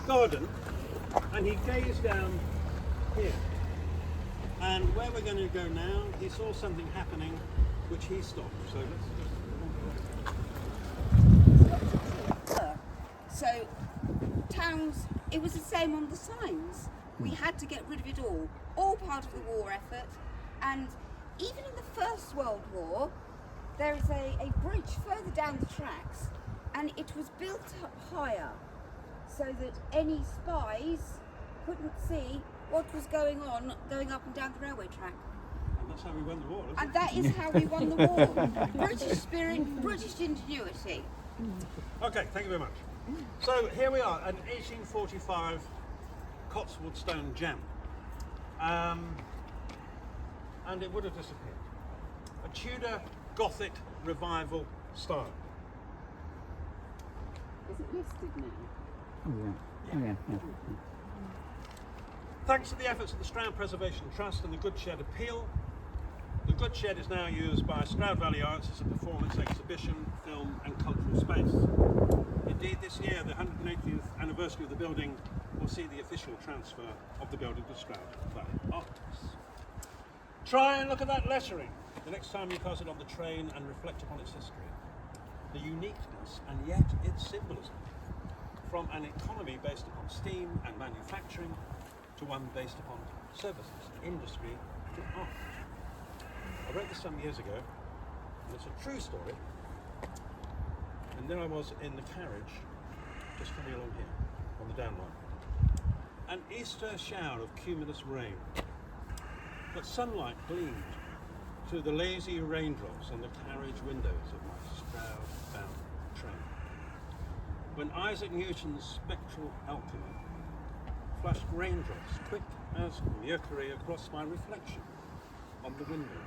garden, and he gazed down here. And where we're going to go now, he saw something happening which he stopped. So So towns, it was the same on the signs. We had to get rid of it all part of the war effort. And even in the First World War, there is a bridge further down the tracks, and it was built up higher so that any spies couldn't see what was going on going up and down the railway track. And that's how we won the war, isn't it? And that is how we won the war. British spirit, British ingenuity. Okay, thank you very much. So here we are, an 1845 Cotswold stone gem. And it would have disappeared. A Tudor Gothic revival style. Is it listed now? Oh yeah. Oh yeah. Thanks to the efforts of the Stroud Preservation Trust and the Good Shed Appeal, the Good Shed is now used by Stroud Valley Arts as a performance exhibition, film and cultural space. Indeed, this year, the 180th anniversary of the building will see the official transfer of the building to Stroud Valley Arts. Try and look at that lettering the next time you pass it on the train and reflect upon its history, the uniqueness and yet its symbolism, from an economy based upon steam and manufacturing to one based upon services, industry to art. I wrote this some years ago, and it's a true story. And there I was in the carriage, just coming along here, on the down line. An Easter shower of cumulus rain, but sunlight gleamed through the lazy raindrops on the carriage windows of my Stroud-bound train. When Isaac Newton's spectral alchemy flashed raindrops quick as mercury across my reflection on the window.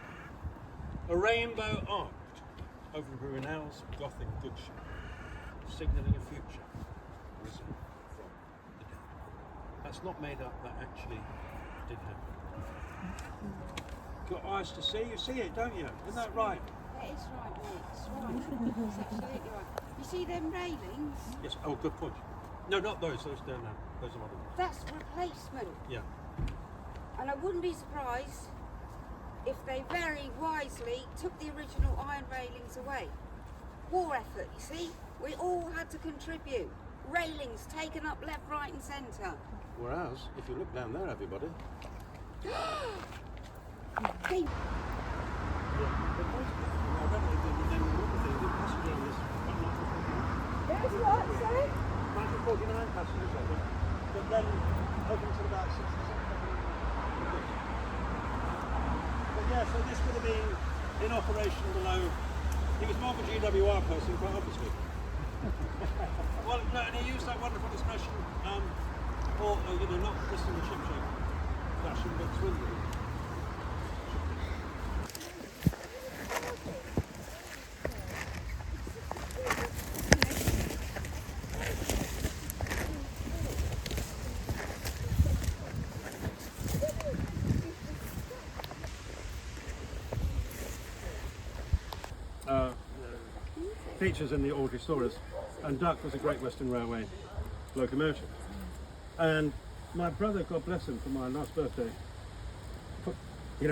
A rainbow arced over Brunel's Gothic goodshed, signalling a future risen from the dead. That's not made up, that actually did happen. Got eyes to see, you see it, don't you? Isn't that right? That is right, mate. It's right. It's absolutely right. You see them railings? Yes, oh, good point. No, not those there now. Those are other ones. That's replacement. Yeah. And I wouldn't be surprised if they very wisely took the original iron railings away. War effort, you see? We all had to contribute. Railings taken up left, right and centre. Whereas, if you look down there, everybody. Hey. There's what, sorry? 1949 passengers, I think. But then, up until about 67. But yeah, so this would have been in operation below. He was more of a GWR person, quite obviously. Well, no, and he used that wonderful expression, or, not just in the ship shape fashion, but swindling. Features in the Awdry stories, and Duck was a Great Western Railway locomotive. And my brother, God bless him, for my last birthday,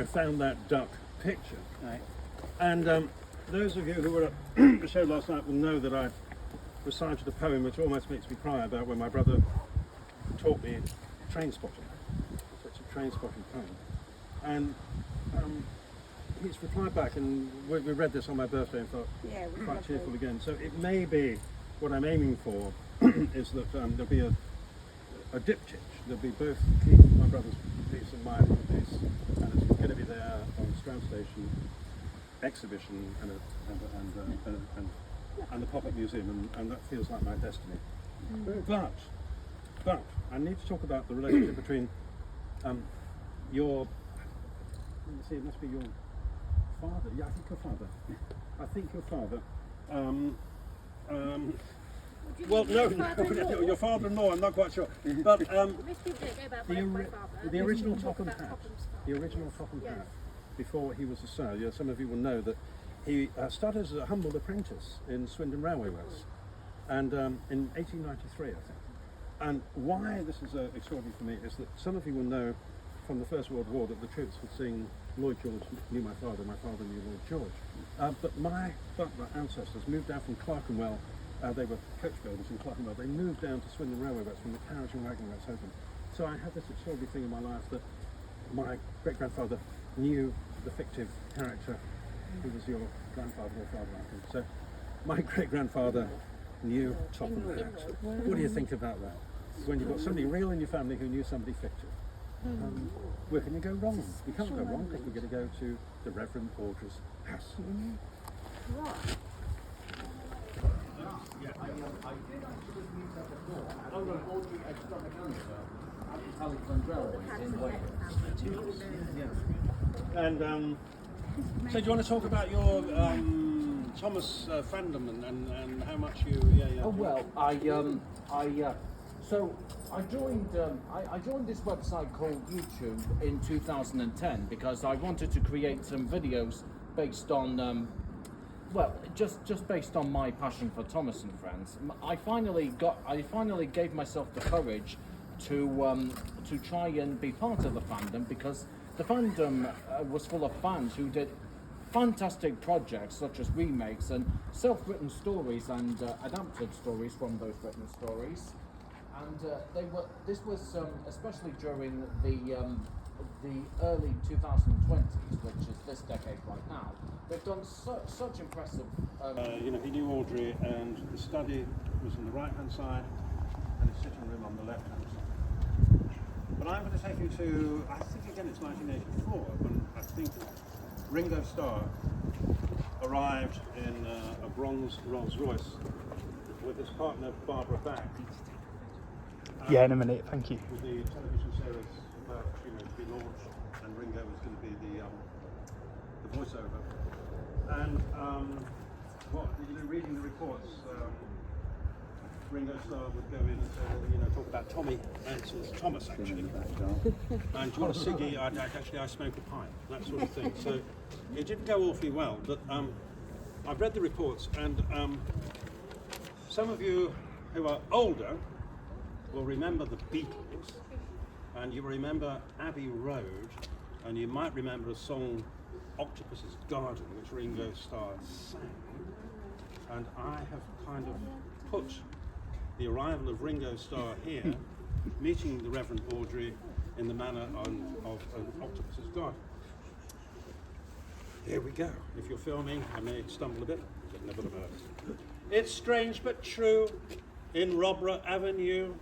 found that Duck picture. Right. And those of you who were at the show last night will know that I recited a poem which almost makes me cry about when my brother taught me train spotting. It's a train spotting poem. And he's replied back, and we read this on my birthday and thought, Yeah, we quite love cheerful it. again. So it may be, what I'm aiming for is that there'll be a diptych. There'll be both my brother's piece and my piece, and it's going to be there on Stroud Station exhibition and the pop-up museum, and that feels like my destiny. But I need to talk about the relationship between your. Let me see. It must be your father. Yeah, I think your father. I think your father. Well, no, your father-in-law. I'm not quite sure. But the original Topham Hatt. The original Topham Hatt. Before he was a sir, some of you will know that he started as a humble apprentice in Swindon Railway Works, and in 1893, I think, And why this is extraordinary for me is that some of you will know from the First World War that the troops would sing Lloyd George knew my father knew Lloyd George. But my butler ancestors moved down from Clerkenwell. They were coach builders in Clerkenwell. They moved down to Swindon Railway Works when the carriage and wagon works opened. So I had this extraordinary thing in my life that my great-grandfather knew the fictive character who was your grandfather or father, I think. So my great-grandfather knew Topham Hatt. What do you think about that? When you've got somebody real in your family who knew somebody fictive. Where can you go wrong? You can't go wrong because we're going to go to the Reverend Awdry's house. I did actually meet her before. I don't know Awdry extravaganza at Telephone Railways in Wales. And so do you want to talk about your Thomas fandom and how much you? Oh well, so I joined this website called YouTube in 2010 because I wanted to create some videos based on well, just based on my passion for Thomas and Friends. I finally gave myself the courage to try and be part of the fandom because the fandom was full of fans who did fantastic projects such as remakes and self-written stories and adapted stories from those written stories. And this was especially during the early 2020s, which is this decade right now. They've done such impressive. You know, he knew Awdry, and the study was on the right-hand side, and his sitting room on the left-hand side. But I'm going to take you to, I think again it's 1984, when I think Ringo Starr arrived in a bronze Rolls-Royce with his partner Barbara Back. Yeah, in a minute, thank you. With the television series about, you know, to be launched, and Ringo was going to be the voiceover. And reading the reports, Ringo Starr would go in and say, well, you know, talk about Tommy, and it was Thomas actually. And do you want a ciggy? I smoke a pipe, that sort of thing. So it didn't go awfully well, but I've read the reports, and some of you who are older will remember the Beatles, and you will remember Abbey Road, and you might remember a song, Octopus's Garden, which Ringo Starr sang. And I have kind of put the arrival of Ringo Starr here, meeting the Reverend Awdry in the manner of an Octopus's Garden. Here we go. If you're filming, I may stumble a bit, but nevertheless. It's strange but true, in Roborough Avenue,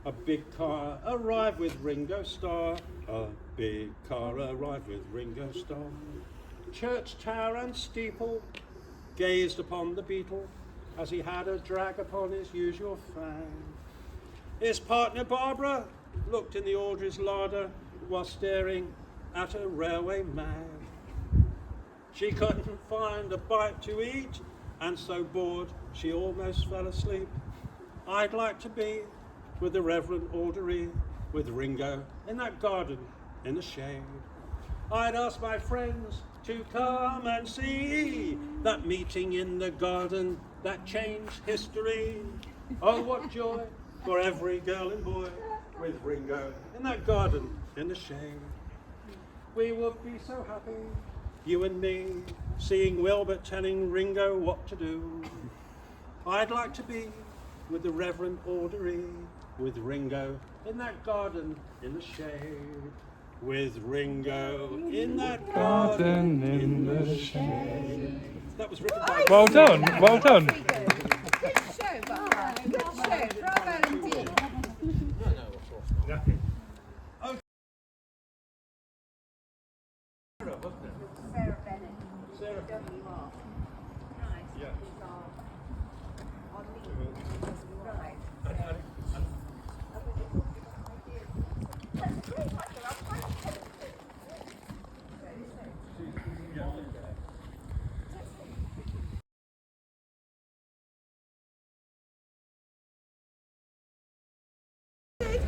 a big car arrived with Ringo Starr. A big car arrived with Ringo Starr. Church tower and steeple gazed upon the Beatle as he had a drag upon his usual fang. His partner Barbara looked in the Awdry's larder while staring at a railway mag. She couldn't find a bite to eat, and so bored she almost fell asleep. I'd like to be with the Reverend Awdry, with Ringo in that garden in the shade. I'd ask my friends to come and see that meeting in the garden that changed history. Oh, what joy for every girl and boy with Ringo in that garden in the shade. We would be so happy, you and me, seeing Wilbert telling Ringo what to do. I'd like to be with the Reverend Awdry, with Ringo in that garden in the shade. With Ringo in that garden in the shade. That was written by... Well done, well done. Good show, Barbara. Good show. Bravo indeed. Okay. Sarah Bennett. Sarah. W.R. Right. Yeah. On me. Right.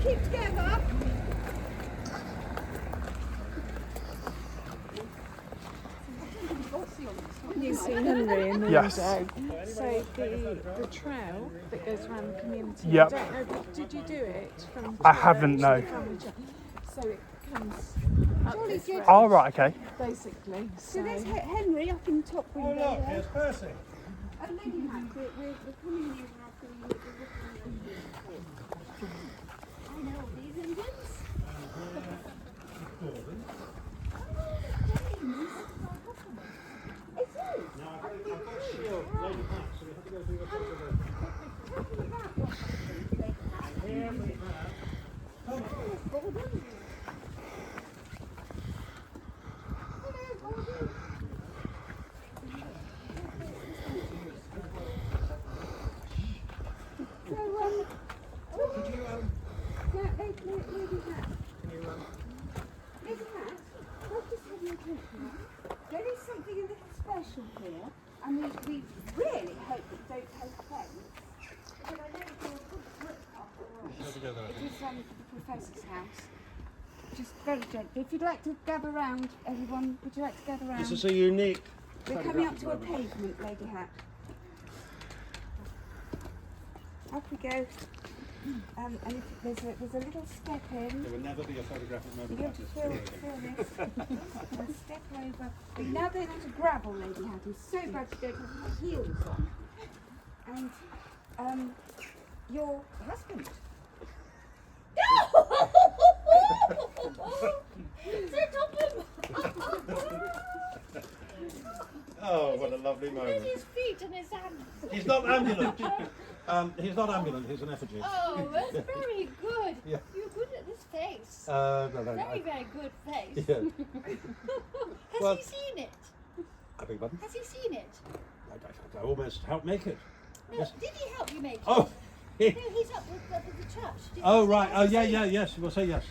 Keep together. Bossy on this one. Haven't you seen Henry in the Yes. window? So the trail that goes around the community. Yep. I don't know, did you do it from I church haven't, to no. the family church? So it comes up this road, Oh, right, okay. basically. So So there's Henry up in the top Oh window look, there. here's Percy. And Lady Mac, we're coming here after we're looking at the I know all these Indians. It is. Now I've got shield, Lady Mac, so we have to go through the front of the... Here we have... Could you, Yeah, Lady Mac. Lady Mac, let's just have your attention. There is something a little special here, and we really hope it don't take offence. But I know it's a good work after all. It is the Professor's house. Just very gently. If you'd like to gather round, everyone, would you like to gather round? This is a unique... We're coming up to a pavement, Lady Hat. Up we go. And if there's a little step in. There will never be a photographic moment You like have this. to feel this. And step over. We're now going on to gravel, Lady Hat. It's so bad you don't have my heels on. And your husband. Oh, what a lovely moment. His feet and his hands. He's not ambulant. He's not ambulant, he's an effigy. Oh, that's very good. Yeah. You're good at this face. No, Very, very good face. yeah. Has Well- he seen it? I beg your pardon? Has he seen it? I almost helped make it. No, Yes. did he help you make it? Oh! No, he's up with the church. Did Oh, he- right. has Oh, he yeah, seen yeah, it? yes. We'll say yes.